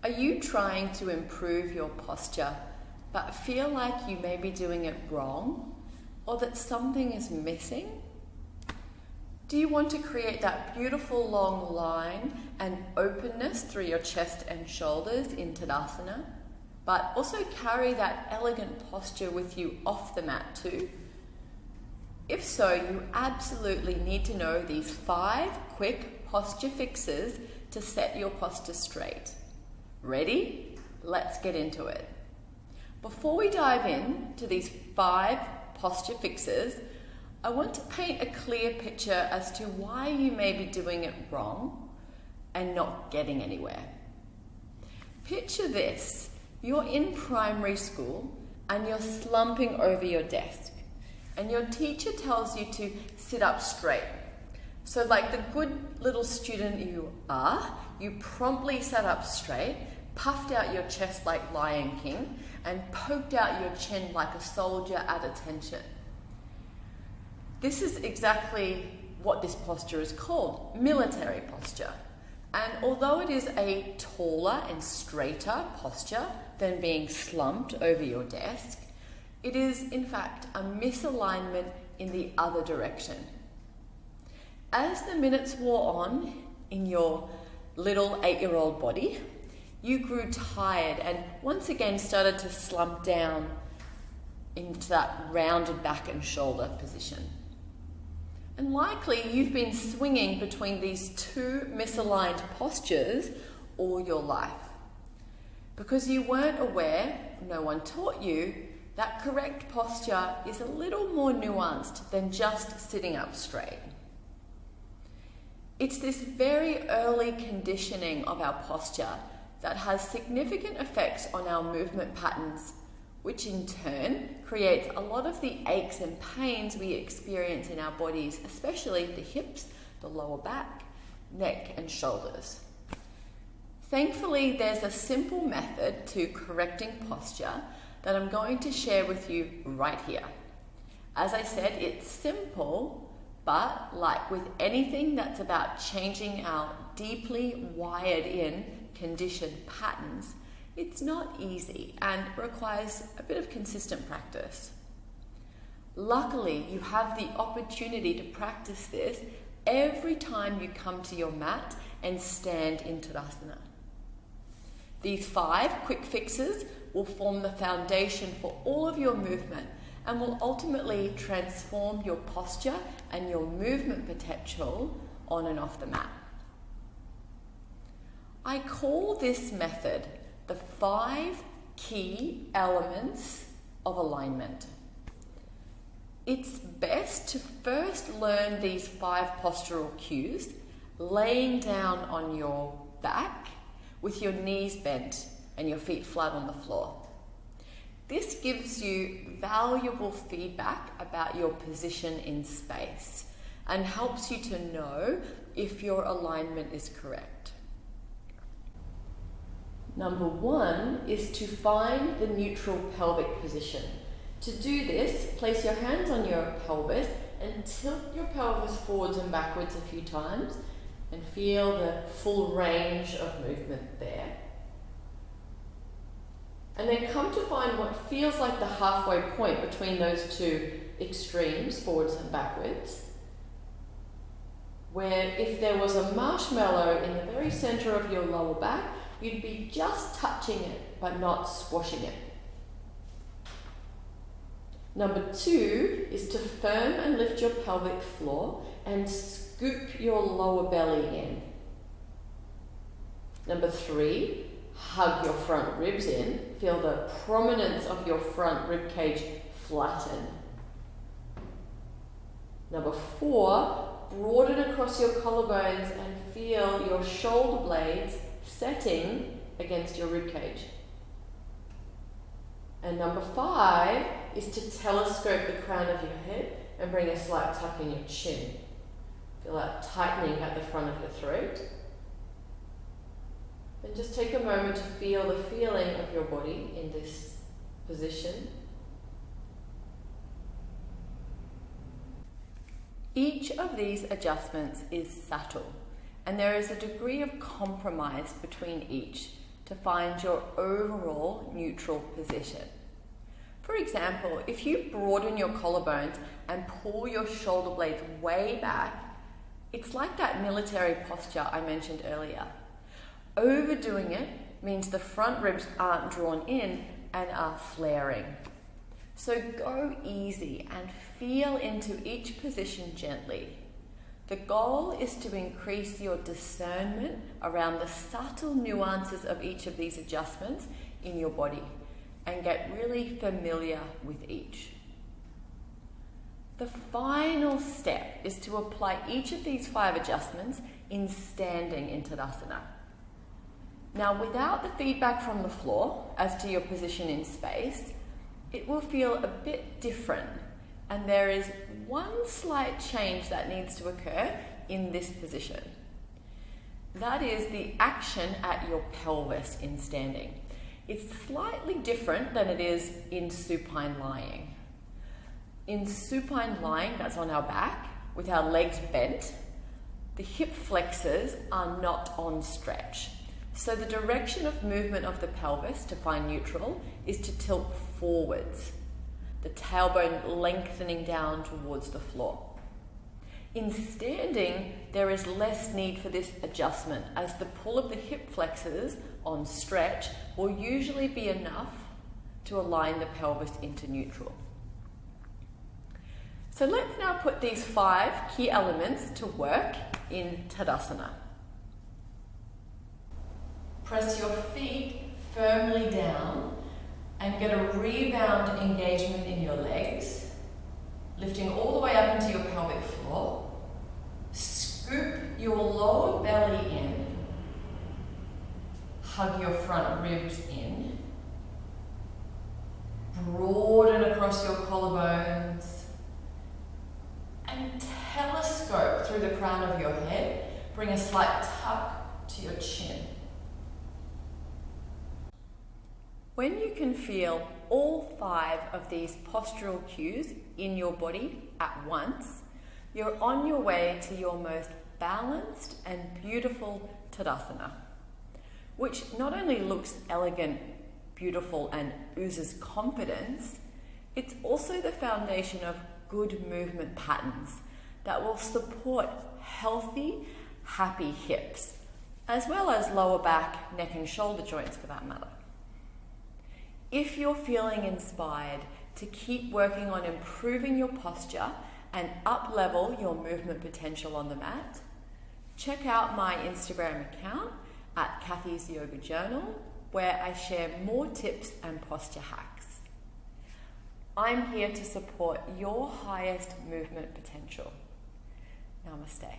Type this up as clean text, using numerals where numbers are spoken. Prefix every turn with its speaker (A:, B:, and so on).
A: Are you trying to improve your posture but feel like you may be doing it wrong or that something is missing? Do you want to create that beautiful long line and openness through your chest and shoulders in Tadasana, but also carry that elegant posture with you off the mat too? If so, you absolutely need to know these 5 quick posture fixes to set your posture straight. Ready? Let's get into it. Before we dive in to these 5 posture fixes, I want to paint a clear picture as to why you may be doing it wrong and not getting anywhere. Picture this. You're in primary school and you're slumping over your desk, and your teacher tells you to sit up straight. So like the good little student you are, you promptly sat up straight, puffed out your chest like Lion King, and poked out your chin like a soldier at attention. This is exactly what this posture is called, military posture. And although it is a taller and straighter posture than being slumped over your desk, it is in fact a misalignment in the other direction. As the minutes wore on in your little 8-year-old body, you grew tired and once again started to slump down into that rounded back and shoulder position. And likely you've been swinging between these 2 misaligned postures all your life. Because you weren't aware, no one taught you, that correct posture is a little more nuanced than just sitting up straight. It's this very early conditioning of our posture that has significant effects on our movement patterns, which in turn creates a lot of the aches and pains we experience in our bodies, especially the hips, the lower back, neck and shoulders. Thankfully, there's a simple method to correcting posture that I'm going to share with you right here. As I said, it's simple, but like with anything that's about changing our deeply wired in conditioned patterns, it's not easy and requires a bit of consistent practice. Luckily, you have the opportunity to practice this every time you come to your mat and stand in Tadasana. These 5 quick fixes will form the foundation for all of your movement and will ultimately transform your posture and your movement potential on and off the mat. I call this method the 5 key elements of alignment. It's best to first learn these 5 postural cues, laying down on your back with your knees bent and your feet flat on the floor. This gives you valuable feedback about your position in space and helps you to know if your alignment is correct. Number 1 is to find the neutral pelvic position. To do this, place your hands on your pelvis and tilt your pelvis forwards and backwards a few times and feel the full range of movement there. And then come to find what feels like the halfway point between those 2 extremes, forwards and backwards, where if there was a marshmallow in the very center of your lower back, you'd be just touching it, but not squashing it. Number 2 is to firm and lift your pelvic floor and scoop your lower belly in. Number 3, hug your front ribs in. Feel the prominence of your front rib cage flatten. Number 4, broaden across your collarbones and feel your shoulder blades setting against your rib cage. And number 5 is to telescope the crown of your head and bring a slight tuck in your chin. Feel that tightening at the front of your throat. And just take a moment to feel the feeling of your body in this position. Each of these adjustments is subtle, and there is a degree of compromise between each to find your overall neutral position. For example, if you broaden your collarbones and pull your shoulder blades way back, it's like that military posture I mentioned earlier. Overdoing it means the front ribs aren't drawn in and are flaring. So go easy and feel into each position gently. The goal is to increase your discernment around the subtle nuances of each of these adjustments in your body and get really familiar with each. The final step is to apply each of these 5 adjustments in standing in Tadasana. Now, without the feedback from the floor as to your position in space, it will feel a bit different, and there is one slight change that needs to occur in this position. That is the action at your pelvis in standing. It's slightly different than it is in supine lying. In supine lying, that's on our back, with our legs bent, the hip flexors are not on stretch. So the direction of movement of the pelvis to find neutral is to tilt forwards, the tailbone lengthening down towards the floor. In standing, there is less need for this adjustment, as the pull of the hip flexors on stretch will usually be enough to align the pelvis into neutral. So let's now put these 5 key elements to work in Tadasana. Press your feet firmly down and get a rebound engagement in your legs, lifting all the way up into your pelvic floor. Scoop your lower belly in, hug your front ribs in, broaden across your collarbones, and telescope through the crown of your head. Bring a slight tuck to your chin. When you can feel all 5 of these postural cues in your body at once, you're on your way to your most balanced and beautiful Tadasana, which not only looks elegant, beautiful, and oozes confidence, it's also the foundation of good movement patterns that will support healthy, happy hips, as well as lower back, neck, and shoulder joints for that matter. If you're feeling inspired to keep working on improving your posture and up-level your movement potential on the mat, check out my Instagram account at Kathy's Yoga Journal, where I share more tips and posture hacks. I'm here to support your highest movement potential. Namaste.